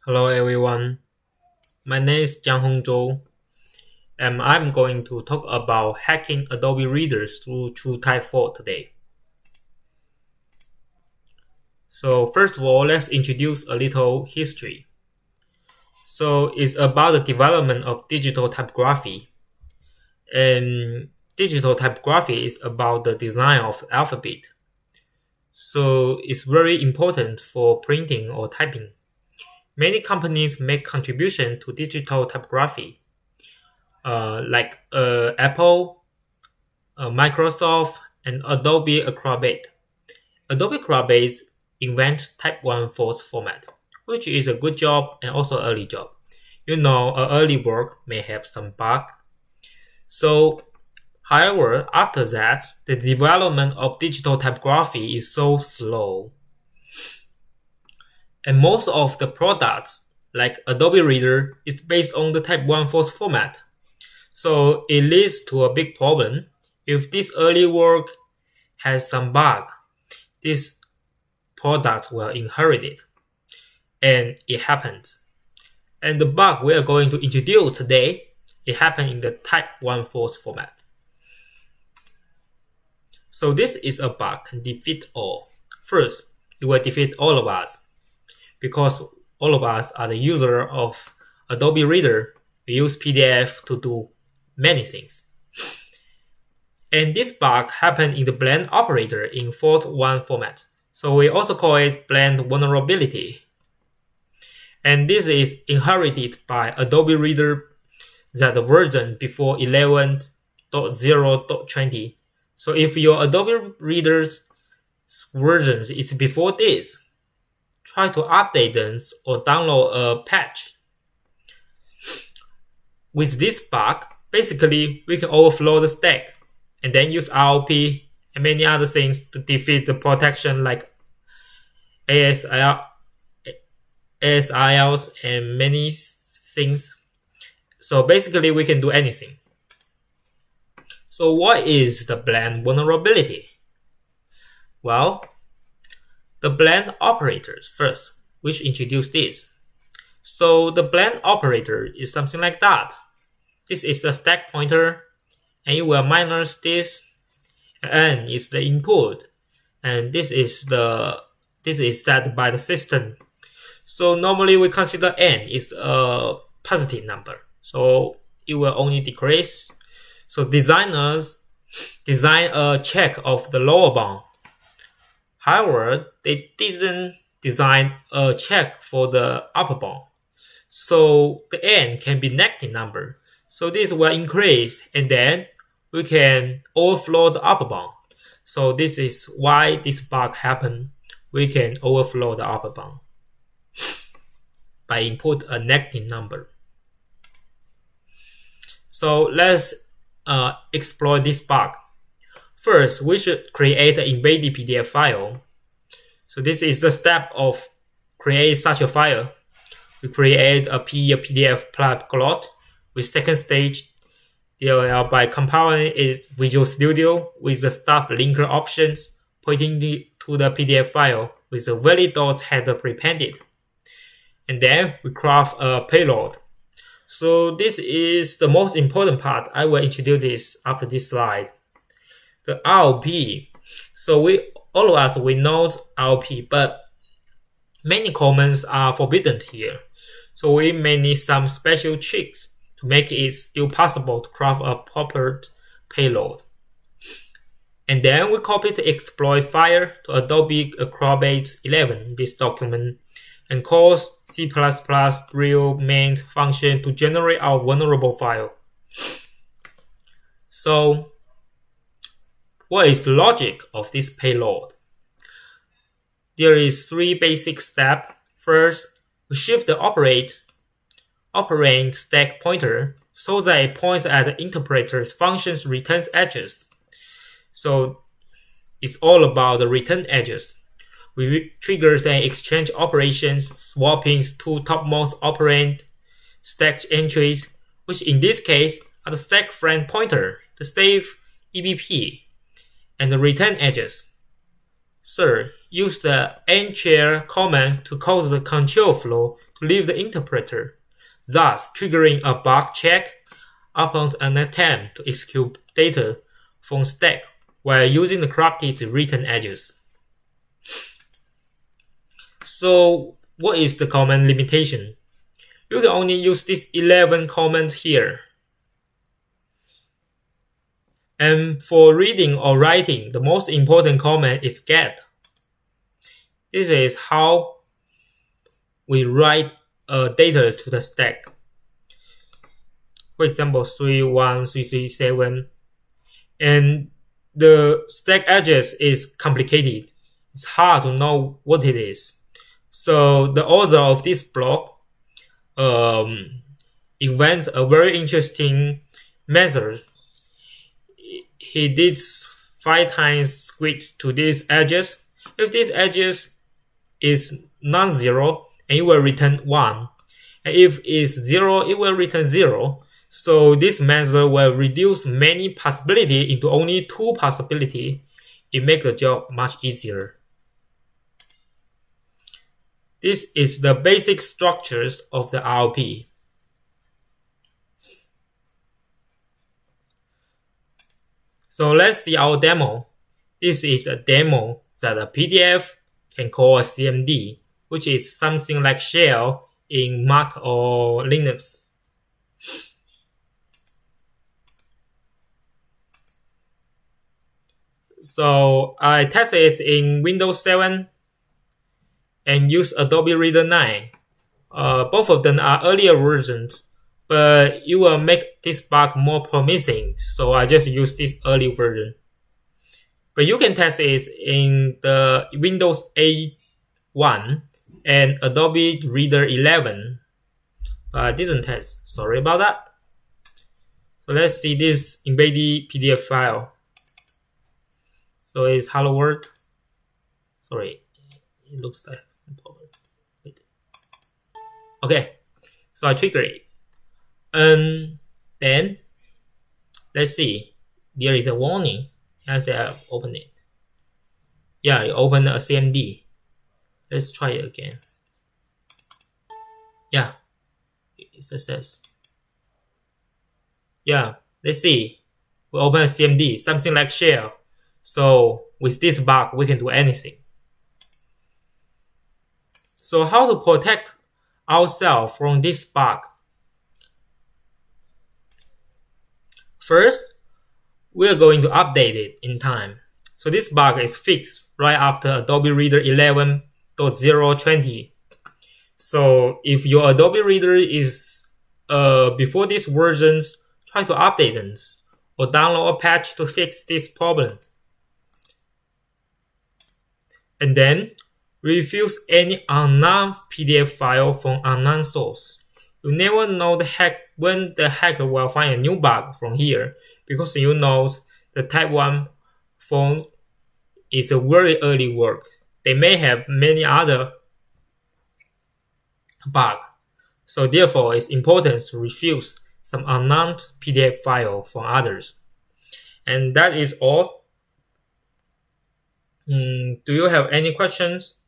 Hello everyone, my name is Jiang Hongzhou, and I'm going to talk about hacking Adobe readers through TrueType4 today. So first of all, let's introduce a little history. So it's about the development of digital typography, and digital typography is about the design of the alphabet. So it's very important for printing or typing. Many companies make contribution to digital typography, like Apple, Microsoft, and Adobe Acrobat. Adobe Acrobat invents Type 1 force format, which is a good job and also early job. Early work may have some bug. So, however, after that, the development of digital typography is so slow. And most of the products, like Adobe Reader, is based on the Type 1 force format. So it leads to a big problem. If this early work has some bug, this product will inherit it. And it happens. And the bug we are going to introduce today, it happened in the Type 1 force format. So this is a bug can defeat all. First, it will defeat all of us because all of us are the user of Adobe Reader. We use PDF to do many things. And this bug happened in the blend operator in Fort 1 format. So we also call it blend vulnerability. And this is inherited by Adobe Reader that the version before 11.0.20. So if your Adobe Reader's version is before this, try to update them or download a patch. With this bug, basically we can overflow the stack and then use ROP and many other things to defeat the protection like ASILs and many things. So basically we can do anything. So what is the blend vulnerability? Well, the blend operators first, which introduce this. So the blend operator is something like that. This is a stack pointer, and you will minus this, and n is the input, and this is set by the system. So normally we consider n is a positive number, so it will only decrease. So designers design a check of the lower bound. However, they didn't design a check for the upper bound. So the n can be negative number. So this will increase and then we can overflow the upper bound. So this is why this bug happened. We can overflow the upper bound by input a negative number. So let's explore this bug. First, we should create an embedded PDF file. So this is the step of create such a file. We create a PDF plot with second stage DLL by compiling its Visual Studio with the stop linker options pointing to the PDF file with the valid.docs header prepended. And then we craft a payload. So this is the most important part. I will introduce this after this slide. The RLP. So all of us know RLP, but many comments are forbidden here. So we may need some special tricks to make it still possible to craft a proper payload. And then we copy the exploit file to Adobe Acrobat 11, this document, and call C++ real main function to generate our vulnerable file. So what is the logic of this payload? There is three basic steps. First, we shift the operand stack pointer so that it points at the interpreter's function's return edges. So it's all about the return edges. We trigger an exchange operations, swapping two topmost operand stack entries, which in this case are the stack frame pointer, the save EBP, and the return edges. Sir, use the nchar command to cause the control flow to leave the interpreter, thus triggering a bug check upon an attempt to execute data from stack while using the corrupted written edges. So what is the command limitation? You can only use these 11 commands here. And for reading or writing, the most important command is get. This is how we write data to the stack. For example, 31337. And the stack address is complicated. It's hard to know what it is. So the author of this blog invents a very interesting method. He did 5 times switch to these edges. If this edges is non-zero, and it will return 1. And if it's 0, it will return 0. So this method will reduce many possibilities into only 2 possibilities. It makes the job much easier. This is the basic structures of the RLP. So let's see our demo. This is a demo that a PDF can call a CMD, which is something like shell in Mac or Linux. So I tested it in Windows 7 and use Adobe Reader 9. Both of them are earlier versions, but it will make this bug more promising, so I just use this early version. But you can test it in the Windows 8.1 and Adobe Reader 11. But I didn't test, sorry about that. So let's see this embedded PDF file. So it's hello world. Sorry, it looks like some problem. Wait. Okay, so I trigger it. Then let's see. There is a warning as I open it. Yeah, you open a CMD. Let's try it again. Yeah, it says. Yeah, let's see. We open a CMD, something like shell. So with this bug, we can do anything. So how to protect ourselves from this bug? First, we're going to update it in time. So this bug is fixed right after Adobe Reader 11.020. So if your Adobe Reader is before these versions, try to update them or download a patch to fix this problem. And then refuse any unknown PDF file from unknown source. You never know when the hacker will find a new bug from here, because you know the type 1 phone is a very early work. They may have many other bugs. So therefore, it's important to refuse some unknown PDF file from others. And that is all. Do you have any questions?